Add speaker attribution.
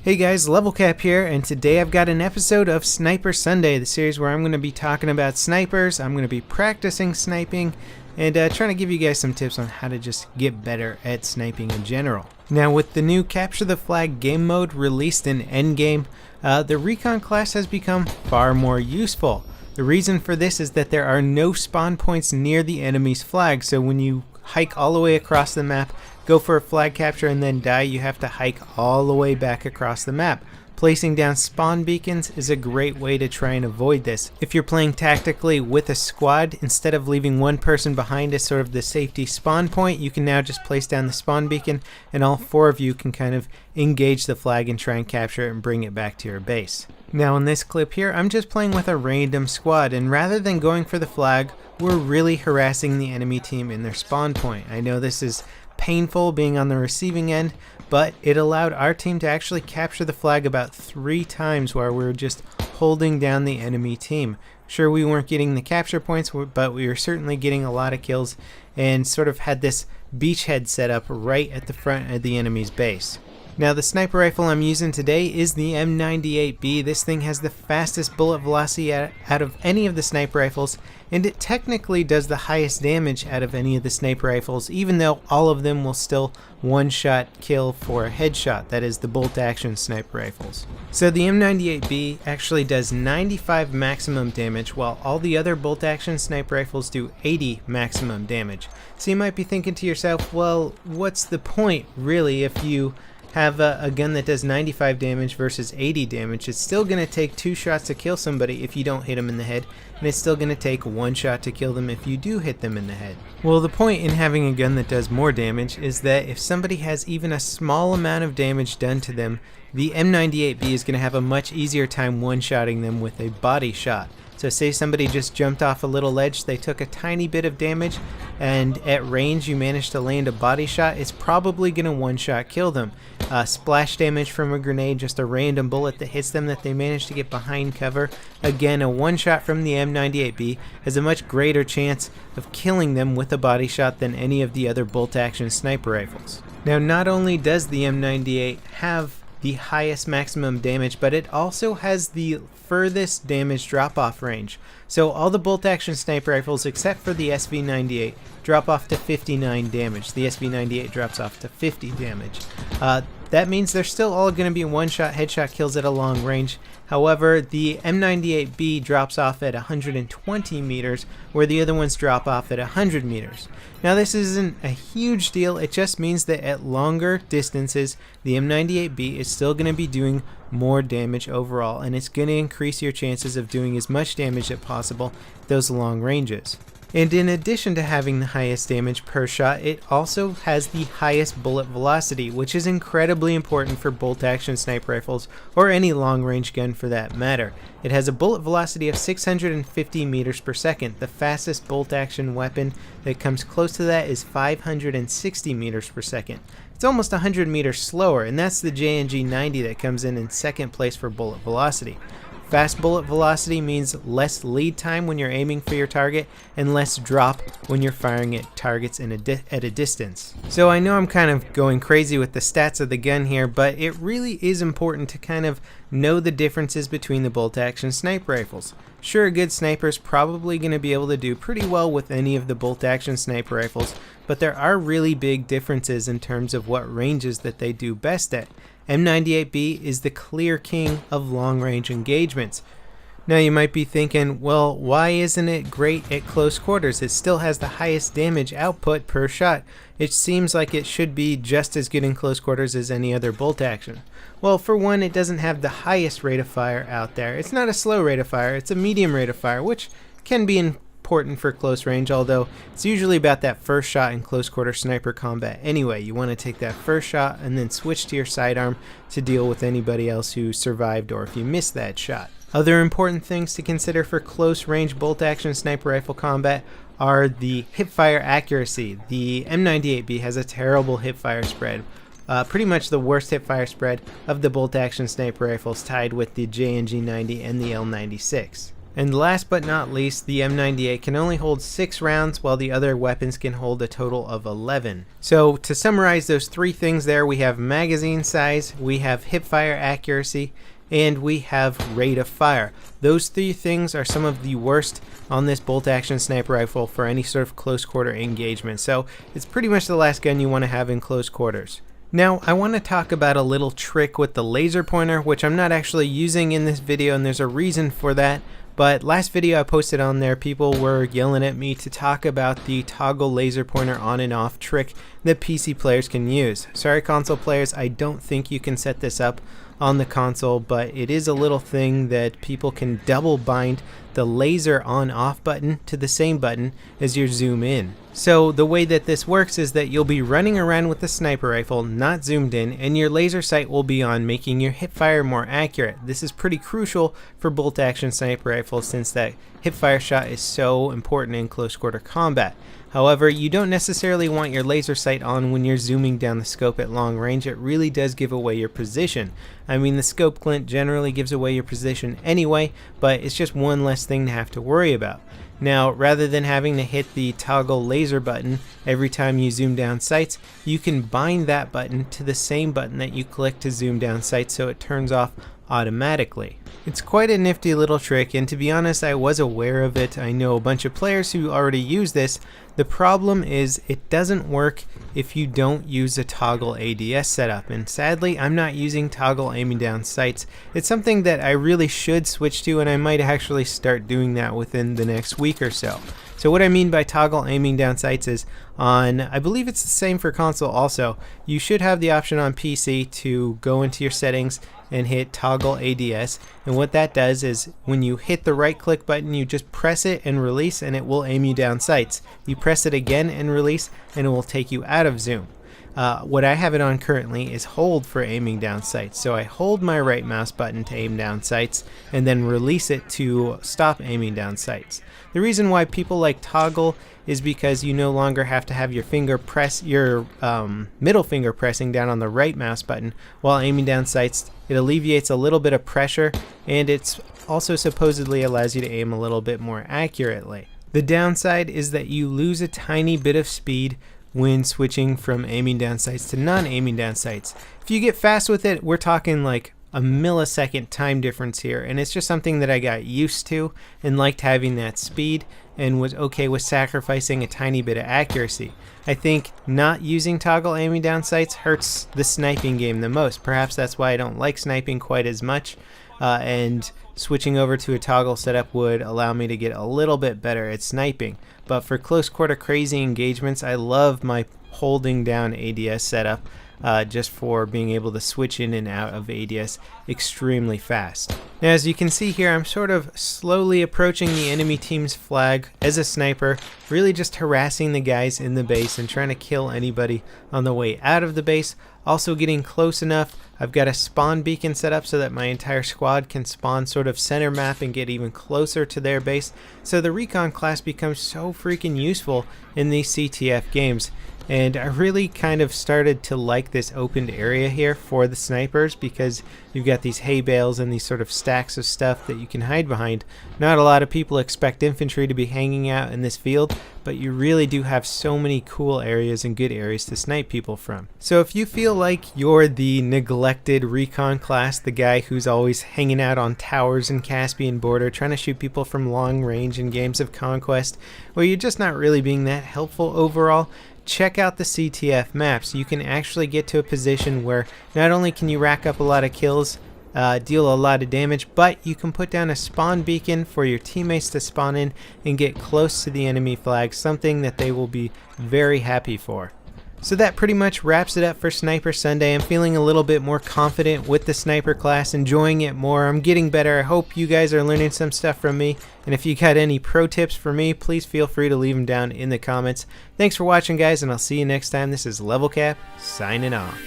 Speaker 1: Hey guys, LevelCap here, and today I've got an episode of Sniper Sunday, the series where I'm going to be talking about snipers. I'm going to be practicing sniping and trying to give you guys some tips on how to just get better at sniping in general. Now, with the new Capture the Flag game mode released in Endgame, the Recon class has become far more useful. The reason for this is that there are no spawn points near the enemy's flag, so when you hike all the way across the map, go for a flag capture and then die, you have to hike all the way back across the map. Placing down spawn beacons is a great way to try and avoid this. If you're playing tactically with a squad, instead of leaving one person behind as sort of the safety spawn point, you can now just place down the spawn beacon and all four of you can kind of engage the flag and try and capture it and bring it back to your base. Now in this clip here, I'm just playing with a random squad, and rather than going for the flag, we're really harassing the enemy team in their spawn point. I know this is painful being on the receiving end, but it allowed our team to actually capture the flag about 3 times while we were just holding down the enemy team. Sure, we weren't getting the capture points, but we were certainly getting a lot of kills and sort of had this beachhead set up right at the front of the enemy's base. Now, the sniper rifle I'm using today is the M98B. This thing has the fastest bullet velocity out of any of the sniper rifles, and it technically does the highest damage out of any of the sniper rifles, even though all of them will still one-shot kill for a headshot. That is the bolt-action sniper rifles. So the M98B actually does 95 maximum damage, while all the other bolt-action sniper rifles do 80 maximum damage. So you might be thinking to yourself, well, what's the point, really, if you have a gun that does 95 damage versus 80 damage? It's still going to take 2 shots to kill somebody if you don't hit them in the head, and it's still going to take 1 shot to kill them if you do hit them in the head. Well, the point in having a gun that does more damage is that if somebody has even a small amount of damage done to them, the M98B is going to have a much easier time one-shotting them with a body shot. So say somebody just jumped off a little ledge, they took a tiny bit of damage, and at range you managed to land a body shot, it's probably going to one-shot kill them. Splash damage from a grenade, just a random bullet that hits them that they managed to get behind cover. Again, a one-shot from the M98B has a much greater chance of killing them with a body shot than any of the other bolt-action sniper rifles. Now, not only does the M98 have the highest maximum damage, but it also has the furthest damage drop-off range. So all the bolt-action sniper rifles except for the SV98 drop off to 59 damage. The SV98 drops off to 50 damage. That means they're still all going to be one-shot headshot kills at a long range. However, the M98B drops off at 120 meters, where the other ones drop off at 100 meters. Now, this isn't a huge deal. It just means that at longer distances, the M98B is still going to be doing more damage overall, and it's going to increase your chances of doing as much damage as possible at those long ranges. And in addition to having the highest damage per shot, it also has the highest bullet velocity, which is incredibly important for bolt-action sniper rifles, or any long-range gun for that matter. It has a bullet velocity of 650 meters per second. The fastest bolt-action weapon that comes close to that is 560 meters per second. It's almost 100 meters slower, and that's the JNG-90 that comes in second place for bullet velocity. Fast bullet velocity means less lead time when you're aiming for your target and less drop when you're firing at targets at a distance. So I know I'm kind of going crazy with the stats of the gun here, but it really is important to kind of know the differences between the bolt-action sniper rifles. Sure, a good sniper is probably going to be able to do pretty well with any of the bolt-action sniper rifles, but there are really big differences in terms of what ranges that they do best at. M98B is the clear king of long-range engagements. Now you might be thinking, well, why isn't it great at close quarters? It still has the highest damage output per shot. It seems like it should be just as good in close quarters as any other bolt action. Well, for one, it doesn't have the highest rate of fire out there. It's not a slow rate of fire, it's a medium rate of fire, which can be important for close range, although it's usually about that first shot in close quarter sniper combat anyway. You want to take that first shot and then switch to your sidearm to deal with anybody else who survived or if you missed that shot. Other important things to consider for close range bolt action sniper rifle combat are the hipfire accuracy. The M98B has a terrible hipfire spread. Pretty much the worst hipfire spread of the bolt action sniper rifles, tied with the JNG-90 and the L96. And last but not least, the M98 can only hold 6 rounds while the other weapons can hold a total of 11. So to summarize those 3 things there, we have magazine size, we have hipfire accuracy, and we have rate of fire. Those 3 things are some of the worst on this bolt action sniper rifle for any sort of close quarter engagement. So it's pretty much the last gun you want to have in close quarters. Now I want to talk about a little trick with the laser pointer, which I'm not actually using in this video, and there's a reason for that. But last video I posted on there, people were yelling at me to talk about the toggle laser pointer on and off trick that PC players can use. Sorry console players, I don't think you can set this up on the console, but it is a little thing that people can double bind the laser on off button to the same button as your zoom in. So the way that this works is that you'll be running around with the sniper rifle not zoomed in, and your laser sight will be on, making your hipfire more accurate. This is pretty crucial for bolt action sniper rifles since that hipfire shot is so important in close quarter combat. However, you don't necessarily want your laser sight on when you're zooming down the scope at long range. It really does give away your position. I mean, the scope glint generally gives away your position anyway, but it's just one less thing to have to worry about. Now, rather than having to hit the toggle laser button every time you zoom down sights, you can bind that button to the same button that you click to zoom down sights so it turns off automatically. It's quite a nifty little trick, and to be honest, I was aware of it. I know a bunch of players who already use this. The problem is it doesn't work if you don't use a toggle ADS setup, and sadly I'm not using toggle aiming down sights. It's something that I really should switch to, and I might actually start doing that within the next week or so. So what I mean by toggle aiming down sights is on, I believe it's the same for console also, you should have the option on PC to go into your settings and hit toggle ADS, and what that does is when you hit the right click button, you just press it and release and it will aim you down sights. You press it again and release and it will take you out of zoom. What I have it on currently is hold for aiming down sights. So I hold my right mouse button to aim down sights and then release it to stop aiming down sights. The reason why people like toggle is because you no longer have to have your middle finger pressing down on the right mouse button while aiming down sights. It alleviates a little bit of pressure, and it's also supposedly allows you to aim a little bit more accurately. The downside is that you lose a tiny bit of speed when switching from aiming down sights to non-aiming down sights. If you get fast with it, we're talking like a millisecond time difference here, and it's just something that I got used to and liked having that speed and was okay with sacrificing a tiny bit of accuracy. I think not using toggle aiming down sights hurts the sniping game the most. Perhaps that's why I don't like sniping quite as much, and switching over to a toggle setup would allow me to get a little bit better at sniping. But for close quarter crazy engagements, I love my holding down ADS setup, just for being able to switch in and out of ADS extremely fast. Now, as you can see here, I'm sort of slowly approaching the enemy team's flag as a sniper, really just harassing the guys in the base and trying to kill anybody on the way out of the base. Also getting close enough, I've got a spawn beacon set up so that my entire squad can spawn sort of center map and get even closer to their base. So the recon class becomes so freaking useful in these CTF games. And I really kind of started to like this opened area here for the snipers because you've got these hay bales and these sort of stacks of stuff that you can hide behind. Not a lot of people expect infantry to be hanging out in this field, but you really do have so many cool areas and good areas to snipe people from. So if you feel like you're the neglected recon class, the guy who's always hanging out on towers in Caspian border trying to shoot people from long range in games of conquest, or you're just not really being that helpful overall, check out the CTF maps. You can actually get to a position where not only can you rack up a lot of kills, deal a lot of damage, but you can put down a spawn beacon for your teammates to spawn in and get close to the enemy flag, something that they will be very happy for. So that pretty much wraps it up for Sniper Sunday. I'm feeling a little bit more confident with the sniper class, enjoying it more. I'm getting better. I hope you guys are learning some stuff from me. And if you got any pro tips for me, please feel free to leave them down in the comments. Thanks for watching, guys, and I'll see you next time. This is LevelCap, signing off.